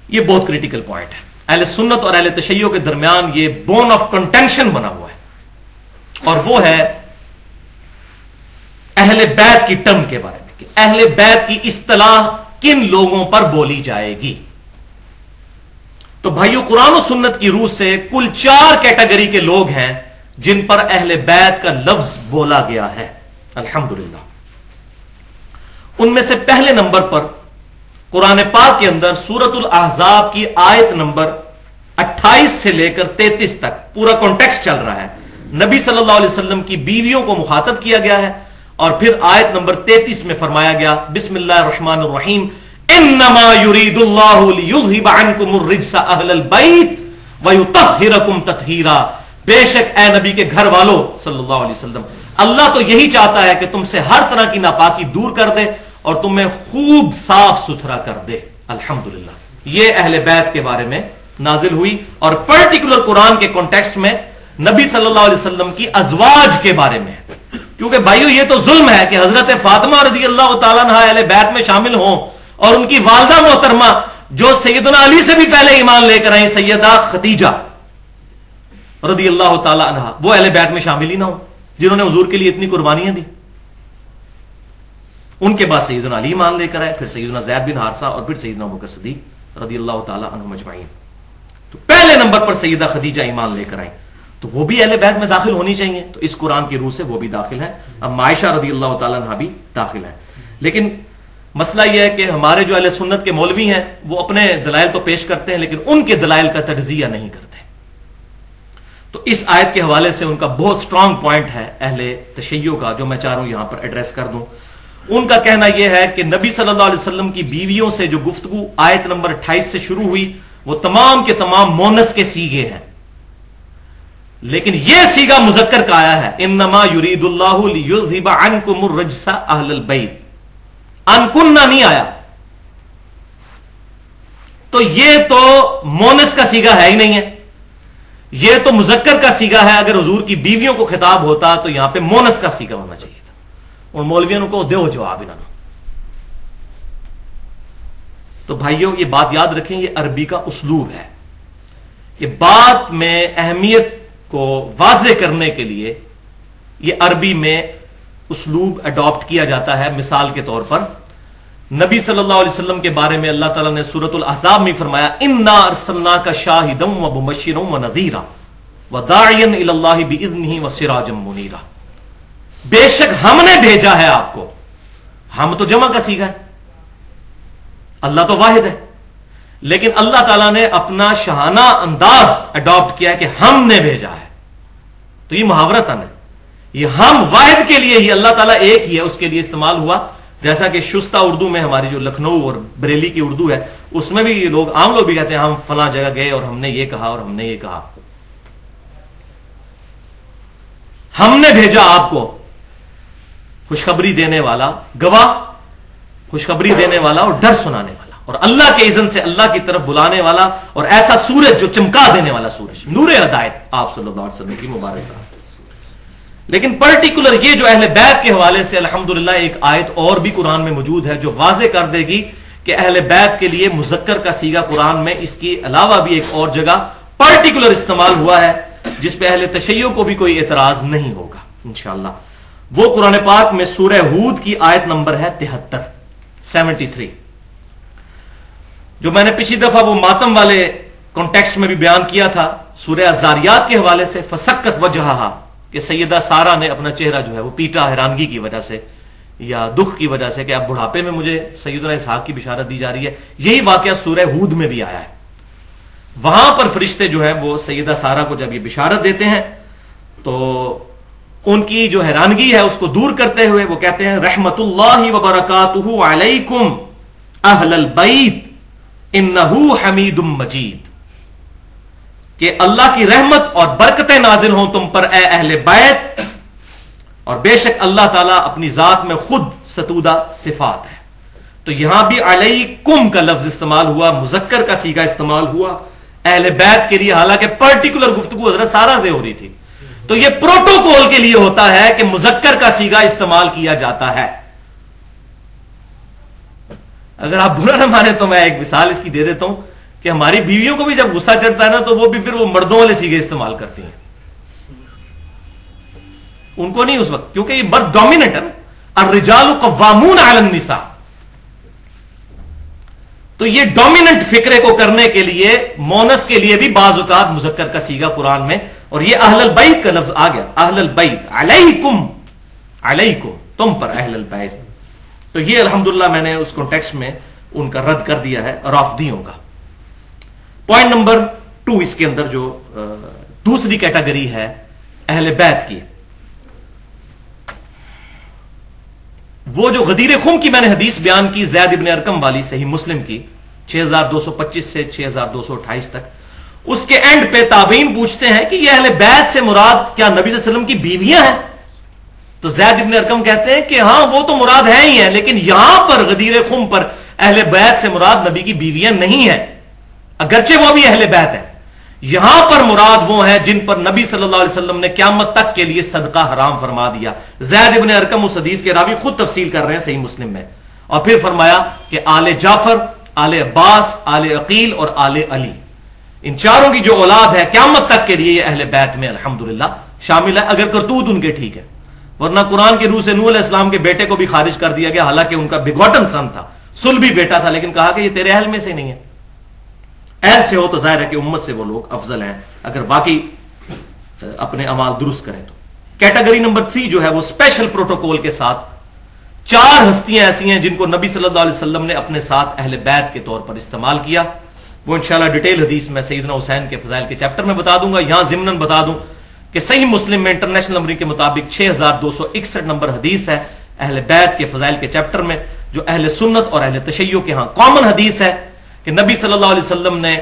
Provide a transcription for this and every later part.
یہ بہت critical point ہے. اہل سنت اور اہل تشیع کے درمیان یہ بون آف کنٹینشن بنا ہوا ہے, اور وہ ہے اہل بیت کی ٹرم کے بارے میں کہ اہل بیت کی اصطلاح کن لوگوں پر بولی جائے گی. تو بھائیو, قرآن و سنت کی روح سے کل 4 کیٹیگری کے لوگ ہیں جن پر اہل بیت کا لفظ بولا گیا ہے الحمدللہ. ان میں سے پہلے نمبر پر قرآن پاک کے اندر سورۃ الاحزاب کی آیت نمبر 28 سے لے کر 33 تک پورا کانٹیکسٹ چل رہا ہے. نبی صلی اللہ علیہ وسلم کی بیویوں کو مخاطب کیا گیا ہے, اور پھر آیت نمبر 33 میں فرمایا گیا بسم اللہ الرحمن الرحیم انما یرید اللہ لیذھب عنکم الرجس اہل البیت ویطہرکم تطہیرا. بے شک اے نبی کے گھر والوں صلی اللہ علیہ وسلم, اللہ تو یہی چاہتا ہے کہ تم سے ہر طرح کی ناپاکی دور کر دے اور تمہیں خوب صاف ستھرا کر دے. الحمدللہ یہ اہل بیت کے بارے میں نازل ہوئی, اور پرٹیکولر قرآن کے کانٹیکسٹ میں نبی صلی اللہ علیہ وسلم کی ازواج کے بارے میں, کیونکہ بھائیو یہ تو ظلم ہے کہ حضرت فاطمہ رضی اللہ تعالیٰ عنہ اہل بیت میں شامل ہوں, اور ان کی والدہ محترمہ جو سیدنا علی سے بھی پہلے ایمان لے کر آئیں, سیدہ خدیجہ رضی اللہ تعالیٰ عنہ, وہ اہل بیت میں شامل ہی نہ ہو جنہوں نے حضور کے لیے اتنی قربانیاں دی. ان کے بعد سیدنا علی ایمان لے کر آئے, پھر سیدنا زید بن حارثہ, اور پھر سیدنا ابوبکر صدیق رضی اللہ تعالیٰ عنہم اجمعین. تو پہلے نمبر پر سیدہ خدیجہ ایمان لے کر آئیں, تو وہ بھی اہل بیت میں داخل ہونی چاہیے. تو اس قرآن کی روح سے وہ بھی داخل ہیں. اب عائشہ رضی اللہ تعالیٰ عنہ بھی داخل ہیں. لیکن مسئلہ یہ ہے کہ ہمارے جو اہل سنت کے مولوی ہیں وہ اپنے دلائل تو پیش کرتے ہیں, لیکن ان کے دلائل کا تجزیہ نہیں کرتے. تو اس آیت کے حوالے سے ان کا بہت سٹرانگ پوائنٹ ہے اہل تشیع کا, جو میں چاہ رہا ہوں یہاں پر ایڈریس کر دوں. ان کا کہنا یہ ہے کہ نبی صلی اللہ علیہ وسلم کی بیویوں سے جو گفتگو آیت نمبر 28 سے شروع ہوئی وہ تمام کے تمام مونس کے سیغے ہیں, لیکن یہ سیغہ مذکر کا آیا ہے انما یرید اللہ لیذھب عنکم الرجس اہل البیت, انکنہ نہیں آیا. تو یہ تو مونس کا سیغہ ہے ہی نہیں ہے, یہ تو مذکر کا سیغہ ہے. اگر حضور کی بیویوں کو خطاب ہوتا تو یہاں پہ مونس کا سیغہ ہونا چاہیے تھا. اور مولویوں کو دو جواب انہوں. تو بھائیوں یہ بات یاد رکھیں, یہ عربی کا اسلوب ہے. یہ بات میں اہمیت کو واضح کرنے کے لیے یہ عربی میں اسلوب اڈاپٹ کیا جاتا ہے. مثال کے طور پر نبی صلی اللہ علیہ وسلم کے بارے میں اللہ تعالیٰ نے سورۃ الاحزاب میں فرمایا انا ارسلناک شاہدا ومبشرا ونذیرا وداعیا الی اللہ باذنہ وسراجا منیرا. بے شک ہم نے بھیجا ہے آپ کو. ہم تو جمع کا صیغہ ہے, اللہ تو واحد ہے, لیکن اللہ تعالیٰ نے اپنا شاہانہ انداز اڈاپٹ کیا ہے کہ ہم نے بھیجا ہے. تو یہ محاورتاً ہے, یہ ہم واحد کے لیے ہی, اللہ تعالیٰ ایک ہی ہے, اس کے لیے استعمال ہوا. جیسا کہ شستہ اردو میں ہماری جو لکھنؤ اور بریلی کی اردو ہے اس میں بھی لوگ عام لوگ بھی کہتے ہیں ہم فلاں جگہ گئے اور ہم نے یہ کہا اور ہم نے یہ کہا. ہم نے بھیجا آپ کو خوشخبری دینے والا, گواہ, خوشخبری دینے والا اور ڈر سنانے والا, اور اللہ کے اذن سے اللہ کی طرف بلانے والا, اور ایسا سورج جو چمکا دینے والا سورج, نور ہدایت آپ صلی اللہ علیہ وسلم کی مبارک صاحب. لیکن پرٹیکولر یہ جو اہل بیت کے حوالے سے الحمدللہ ایک آیت اور بھی قرآن میں موجود ہے جو واضح کر دے گی کہ اہل بیت کے لیے مذکر کا صیغہ قرآن میں اس کے علاوہ بھی ایک اور جگہ پرٹیکولر استعمال ہوا ہے جس پہ اہل تشیع کو بھی کوئی اعتراض نہیں ہوگا انشاءاللہ. وہ قرآن پاک میں سورہ ہود کی آیت نمبر ہے 73 جو میں نے پچھلی دفعہ وہ ماتم والے کانٹیکسٹ میں بھی بیان کیا تھا. سورہ الذاریات کے حوالے سے فسکت وجہہا کہ سیدہ سارہ نے اپنا چہرہ جو ہے وہ پیٹا حیرانگی کی وجہ سے یا دکھ کی وجہ سے کہ اب بڑھاپے میں مجھے سیدنا اسحاق کی بشارت دی جا رہی ہے. یہی واقعہ سورہ ہود میں بھی آیا ہے. وہاں پر فرشتے جو ہیں وہ سیدہ سارہ کو جب یہ بشارت دیتے ہیں تو ان کی جو حیرانگی ہے اس کو دور کرتے ہوئے وہ کہتے ہیں رحمت اللہ وبرکاتہ علیکم اہل البیت انہ حمید مجید, کہ اللہ کی رحمت اور برکتیں نازل ہوں تم پر اے اہل بیت, اور بے شک اللہ تعالیٰ اپنی ذات میں خود ستودہ صفات ہے. تو یہاں بھی علیکم کا لفظ استعمال ہوا, مذکر کا صیغہ استعمال ہوا اہل بیت کے لیے, حالانکہ پرٹیکولر گفتگو حضرت سارہ سے ہو رہی تھی. تو یہ پروٹوکول کے لیے ہوتا ہے کہ مذکر کا صیغہ استعمال کیا جاتا ہے. اگر آپ برا نہ مانے تو میں ایک مثال اس کی دے دیتا ہوں کہ ہماری بیویوں کو بھی جب غصہ چڑھتا ہے نا تو وہ بھی پھر وہ مردوں والے سیگے استعمال کرتی ہیں. ان کو نہیں اس وقت, کیونکہ یہ مرد ڈومیننٹ ہے نا. الرجال قوامون علی النساء. تو یہ ڈومیننٹ فکرے کو کرنے کے لیے مونس کے لیے بھی بعض اوقات مذکر کا سیگا قرآن میں, اور یہ اہل البیت کا لفظ آ گیا. اہل البیت علیکم, علیکم تم پر اہل البیت. تو یہ الحمدللہ میں نے اس کانٹیکسٹ میں ان کا رد کر دیا ہے رافضیوں کا. پوائنٹ نمبر 2 اس کے اندر جو دوسری کیٹیگری ہے اہل بیت کی, وہ جو غدیر خم کی میں نے حدیث بیان کی زید ابن ارقم والی صحیح مسلم کی 6225 سے 6228 تک, اس کے اینڈ پہ تابعین پوچھتے ہیں کہ یہ اہل بیت سے مراد کیا نبی صلی اللہ علیہ وسلم کی بیویاں ہیں؟ تو زید ابن ارقم کہتے ہیں کہ ہاں وہ تو مراد ہے ہی ہیں, لیکن یہاں پر غدیر خم پر اہل بیت سے مراد نبی کی بیویاں نہیں ہیں, اگرچہ وہ بھی اہل بیت ہے. یہاں پر مراد وہ ہیں جن پر نبی صلی اللہ علیہ وسلم نے قیامت تک کے لیے صدقہ حرام فرما دیا. زید ابن ارقم اس حدیث کے راوی خود تفصیل کر رہے ہیں صحیح مسلم میں, اور پھر فرمایا کہ آل جعفر, آل عباس, آل عقیل اور آل علی, ان چاروں کی جو اولاد ہے قیامت تک کے لیے یہ اہل بیت میں الحمدللہ شامل ہے, اگر کرتوت ان کے ٹھیک ہے. ورنہ قرآن کی روح سے نوح علیہ السلام کے بیٹے کو بھی خارج کر دیا گیا, حالانکہ ان کا بگوٹن سن تھا, صلبی بیٹا تھا, لیکن کہا کہ یہ تیرے اہل میں سے نہیں ہے. اہل سے ہو تو ظاہر ہے کہ امت سے وہ لوگ افضل ہیں اگر واقعی اپنے اعمال درست کریں تو. کیٹیگری نمبر 3 جو ہے وہ اسپیشل پروٹوکول کے ساتھ 4 ہستیاں ایسی ہیں جن کو نبی صلی اللہ علیہ وسلم نے اپنے ساتھ اہل بیت کے طور پر استعمال کیا. وہ انشاءاللہ ڈیٹیل حدیث میں سیدنا حسین کے فضائل کے چیپٹر میں بتا دوں گا. یہاں ضمناً بتا دوں کہ صحیح مسلم میں انٹرنیشنل نمبر کے مطابق 6261 نمبر حدیث ہے اہل بیت کے فضائل کے چیپٹر میں, جو اہل سنت اور اہل تشیع کے ہاں کامن حدیث ہے کہ نبی صلی اللہ علیہ وسلم نے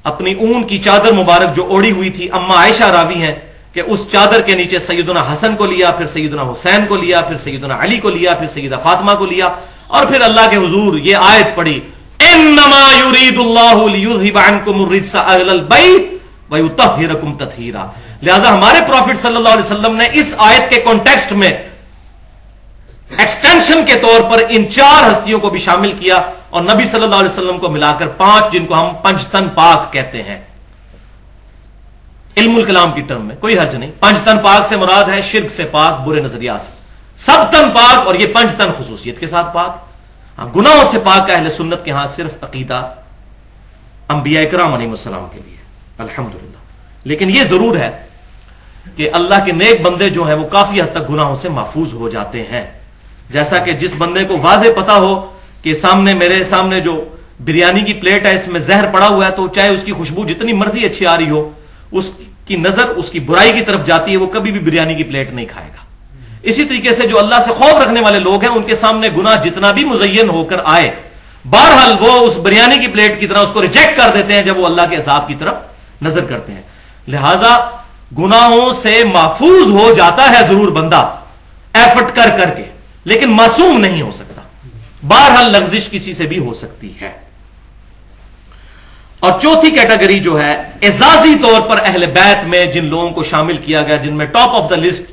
اپنی اون کی چادر مبارک جو اوڑی ہوئی تھی, اما عائشہ راوی ہیں کہ اس چادر کے نیچے سیدنا حسن کو لیا, پھر سیدنا حسین کو لیا, پھر سیدنا علی کو لیا, پھر سیدہ فاطمہ کو لیا, اور پھر اللہ کے حضور یہ آیت پڑھی انما یرید اللہ لیذھب عنکم الرجس اہل البیت ویطہرکم تطہیرا. لہذا ہمارے پروفٹ صلی اللہ علیہ وسلم نے اس آیت کے کانٹیکسٹ میں ایکسٹینشن کے طور پر ان 4 ہستیوں کو بھی شامل کیا, اور نبی صلی اللہ علیہ وسلم کو ملا کر 5 جن کو ہم پنجتن پاک کہتے ہیں علم الکلام کی ٹرم میں, کوئی حرج نہیں. پنجتن پاک سے مراد ہے شرک سے پاک, برے نظریات سے, سب تن پاک, اور یہ 5 تن خصوصیت کے ساتھ پاک. گناہوں سے پاک کا اہل سنت کے ہاں صرف عقیدہ انبیاء کرام علیہ السلام کے لیے الحمدللہ. لیکن یہ ضرور ہے کہ اللہ کے نیک بندے جو ہیں وہ کافی حد تک گناہوں سے محفوظ ہو جاتے ہیں. جیسا کہ جس بندے کو واضح پتا ہو کہ میرے سامنے جو بریانی کی پلیٹ ہے اس میں زہر پڑا ہوا ہے, تو چاہے اس کی خوشبو جتنی مرضی اچھی آ رہی ہو, اس کی نظر اس کی برائی کی طرف جاتی ہے, وہ کبھی بھی بریانی کی پلیٹ نہیں کھائے گا. اسی طریقے سے جو اللہ سے خوف رکھنے والے لوگ ہیں ان کے سامنے گناہ جتنا بھی مزین ہو کر آئے, بہرحال وہ اس بریانی کی پلیٹ کی طرح اس کو ریجیکٹ کر دیتے ہیں جب وہ اللہ کے عذاب کی طرف نظر کرتے ہیں. لہذا گناہوں سے محفوظ ہو جاتا ہے ضرور بندہ ایفرٹ کر کر کے, لیکن معصوم نہیں ہو سکتا. بہرحال لغزش کسی سے بھی ہو سکتی ہے. اور چوتھی کیٹیگری جو ہے اعزازی طور پر اہل بیت میں جن لوگوں کو شامل کیا گیا, جن میں ٹاپ آف دا لسٹ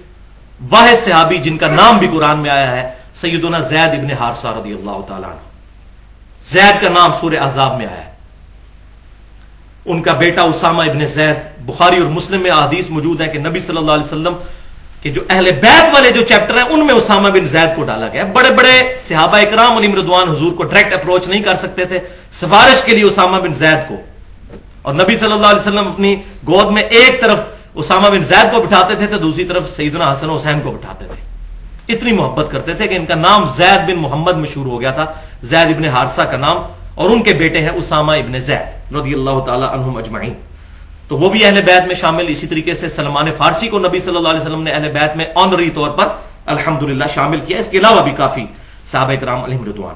واحد صحابی جن کا نام بھی قرآن میں آیا ہے سیدنا زید ابن حارثہ رضی اللہ تعالیٰ عنہ. زید کا نام سورہ احزاب میں آیا ہے. ان کا بیٹا اسامہ ابن زید, بخاری اور مسلم میں احادیث موجود ہیں کہ نبی صلی اللہ علیہ وسلم کہ جو اہل بیت والے جو چیپٹر ہیں ان میں اسامہ بن زید کو ڈالا گیا. بڑے بڑے صحابہ اکرام علیہم رضوان حضور کو ڈائریکٹ اپروچ نہیں کر سکتے تھے, سفارش کے لیے اسامہ بن زید کو, اور نبی صلی اللہ علیہ وسلم اپنی گود میں ایک طرف اسامہ بن زید کو بٹھاتے تھے تو دوسری طرف سیدنا حسن و حسین کو بٹھاتے تھے. اتنی محبت کرتے تھے کہ ان کا نام زید بن محمد مشہور ہو گیا تھا, زید ابن حارثہ کا نام, اور ان کے بیٹے ہیں اسامہ ابن زید رضی اللہ تعالی عنہم اجمعین. تو وہ بھی اہل بیت میں شامل. اسی طریقے سے سلمان فارسی کو نبی صلی اللہ علیہ وسلم نے اہل بیت میں آنری طور پر الحمدللہ شامل کیا. اس کے علاوہ بھی کافی صحابہ کرام علیہم رضوان.